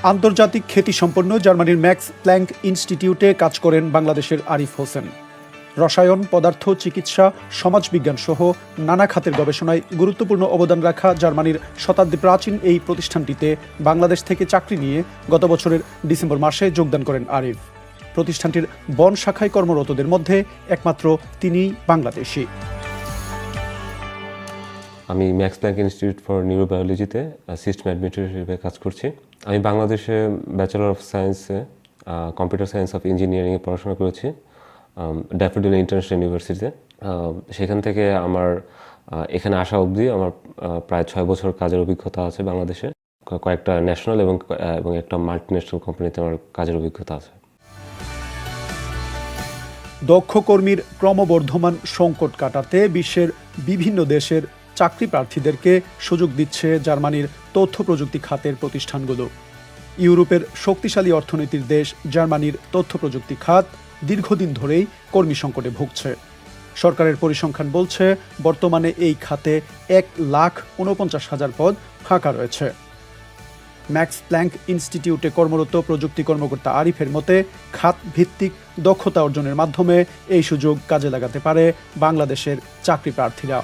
আন্তর্জাতিক খ্যাতিসম্পন্ন জার্মানির ম্যাক্স প্ল্যাঙ্ক ইনস্টিটিউটে কাজ করেন বাংলাদেশের আরিফ হোসেন। রসায়ন, পদার্থ, চিকিৎসা, সমাজবিজ্ঞান সহ নানা খাতের গবেষণায় গুরুত্বপূর্ণ অবদান রাখা জার্মানির শতাব্দী প্রাচীন এই প্রতিষ্ঠানটিতে বাংলাদেশ থেকে চাকরি নিয়ে গত বছরের ডিসেম্বর মাসে যোগদান করেন আরিফ। প্রতিষ্ঠানটির বন শাখায় কর্মরতদের মধ্যে একমাত্র তিনিই বাংলাদেশি। আমি ম্যাক্স প্ল্যাঙ্ক ইনস্টিটিউট ফর নিউরোবায়োলজিতে সিস্টেম অ্যাডমিনিস্ট্রেটর হিসেবে কাজ করছি। আমি বাংলাদেশে ব্যাচেলর অফ সায়েন্সে কম্পিউটার সায়েন্স অফ ইঞ্জিনিয়ারিংয়ে পড়াশোনা করেছি ড্যাফোডিল ইন্টারন্যাশনাল ইউনিভার্সিটিতে। সেখান থেকে আমার এখানে আসা অবধি আমার প্রায় 6 বছর কাজের অভিজ্ঞতা আছে বাংলাদেশে। কয়েকটা ন্যাশনাল এবং একটা মাল্টিন্যাশনাল কোম্পানিতে আমার কাজের অভিজ্ঞতা আছে। দক্ষ কর্মীর ক্রমবর্ধমান সংকট কাটাতে বিশ্বের বিভিন্ন দেশের চাকরি প্রার্থীদেরকে সুযোগ দিচ্ছে জার্মানির তথ্য প্রযুক্তি খাতের প্রতিষ্ঠানগুলো। ইউরোপের শক্তিশালী অর্থনীতির দেশ জার্মানির তথ্য প্রযুক্তি খাত দীর্ঘদিন ধরেই কর্মী সংকটে ভুগছে। সরকারের পরিসংখ্যান বলছে বর্তমানে এই খাতে 1,49,000 পদ ফাঁকা রয়েছে। ম্যাক্স প্ল্যাঙ্ক ইনস্টিটিউটে কর্মরত প্রযুক্তি কর্মকর্তা আরিফের মতে খাত ভিত্তিক দক্ষতা অর্জনের মাধ্যমে এই সুযোগ কাজে লাগাতে পারে বাংলাদেশের চাকরি প্রার্থীরা।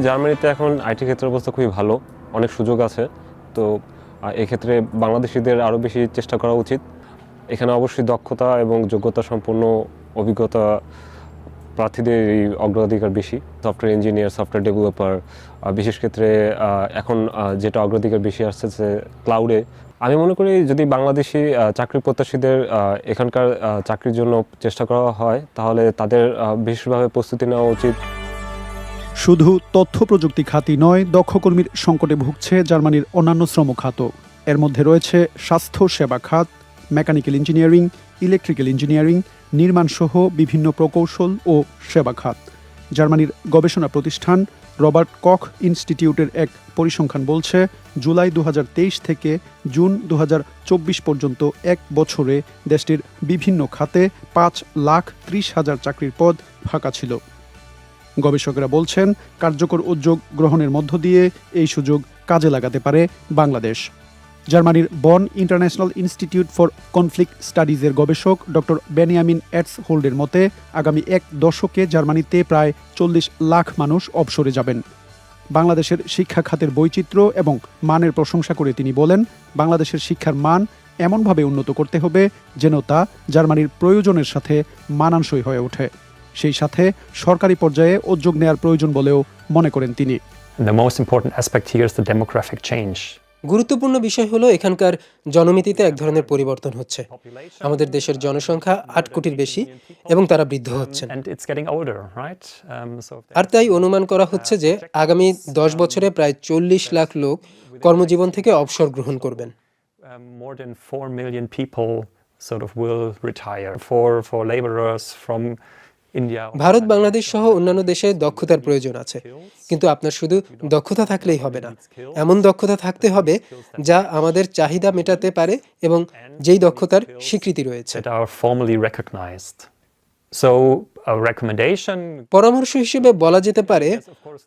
জার্মানিতে এখন আইটি ক্ষেত্রের অবস্থা খুবই ভালো, অনেক সুযোগ আছে। তো এক্ষেত্রে বাংলাদেশিদের আরও বেশি চেষ্টা করা উচিত। এখানে অবশ্যই দক্ষতা এবং যোগ্যতা সম্পন্ন অভিজ্ঞতা প্রার্থীদের অগ্রাধিকার বেশি। সফটওয়্যার ইঞ্জিনিয়ার, সফটওয়্যার ডেভেলপার, বিশেষ ক্ষেত্রে এখন যেটা অগ্রাধিকার বেশি আসছে ক্লাউডে। আমি মনে করি যদি বাংলাদেশি চাকরি প্রত্যাশীদের এখানকার চাকরির জন্য চেষ্টা করা হয় তাহলে তাদের বিশেষভাবে প্রস্তুতি নেওয়া উচিত। শুধু তথ্য প্রযুক্তি খাতই নয়, দক্ষ কর্মীর সংকটে ভুগছে জার্মানির অন্যান্য শ্রম খাতও। এর মধ্যে রয়েছে স্বাস্থ্য সেবা খাত, মেকানিক্যাল ইঞ্জিনিয়ারিং, ইলেকট্রিক্যাল ইঞ্জিনিয়ারিং, নির্মাণসহ বিভিন্ন প্রকৌশল ও সেবা খাত। জার্মানির গবেষণা প্রতিষ্ঠান রবার্ট কখ ইনস্টিটিউটের এক পরিসংখ্যান বলছে জুলাই 2023 থেকে জুন 2024 পর্যন্ত এক বছরে দেশটির বিভিন্ন খাতে 5,30,000 চাকরির পদ ফাঁকা ছিল। গবেষকরা বলছেন কার্যকর উদ্যোগ গ্রহণের মধ্য দিয়ে এই সুযোগ কাজে লাগাতে পারে বাংলাদেশ। জার্মানির বন ইন্টারন্যাশনাল ইনস্টিটিউট ফর কনফ্লিক্ট স্টাডিজের গবেষক ডক্টর বেনিয়ামিন এটসহোল্ডের মতে আগামী এক দশকে জার্মানিতে প্রায় 40 লাখ মানুষ অবসরে যাবেন। বাংলাদেশের শিক্ষা খাতের বৈচিত্র্য এবং মানের প্রশংসা করে তিনি বলেন, বাংলাদেশের শিক্ষার মান এমনভাবে উন্নত করতে হবে যেন তা জার্মানির প্রয়োজনের সাথে মানানসই হয়ে ওঠে। সেই সাথে সরকারি পর্যায়ে উদ্যোগ নেওয়ার প্রয়োজন বলেও মনে করেন তিনি। The most important aspect here is the demographic change. গুরুত্বপূর্ণ বিষয় হলো এখানকার জনমিতিতে এক ধরনের পরিবর্তন হচ্ছে। আমাদের দেশের জনসংখ্যা 8 কোটির বেশি এবং তারা বৃদ্ধ হচ্ছেন। আর তাই অনুমান করা হচ্ছে যে আগামী 10 বছরে প্রায় 40 লাখ লোক কর্মজীবন থেকে অবসর গ্রহণ করবেন। More than 4 million people sort of will retire for laborers from Bharat, Bangladesh সহ অন্যান্য দেশে দক্ষতার প্রয়োজন আছে, কিন্তু আপনার শুধু দক্ষতা থাকলেই হবে না। এমন দক্ষতা থাকতে হবে যা আমাদের চাহিদা মেটাতে পারে এবং যেই দক্ষতার স্বীকৃতি রয়েছে। পরামর্শ হিসেবে বলা যেতে পারে,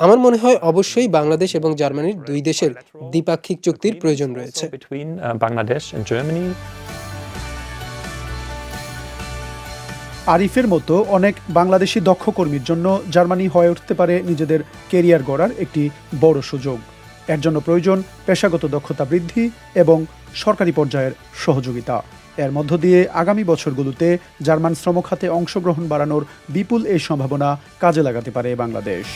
আমার মনে হয় অবশ্যই বাংলাদেশ এবং জার্মানির দুই দেশের দ্বিপাক্ষিক চুক্তির প্রয়োজন রয়েছে। আরিফের মতো অনেক বাংলাদেশি দক্ষ কর্মীর জন্য জার্মানি হয়ে উঠতে পারে নিজেদের কেরিয়ার গড়ার একটি বড় সুযোগ। এর জন্য প্রয়োজন পেশাগত দক্ষতা বৃদ্ধি এবং সরকারি পর্যায়ের সহযোগিতা। এর মধ্য দিয়ে আগামী বছরগুলোতে জার্মান শ্রম খাতে অংশগ্রহণ বাড়ানোর বিপুল এই সম্ভাবনা কাজে লাগাতে পারে বাংলাদেশ।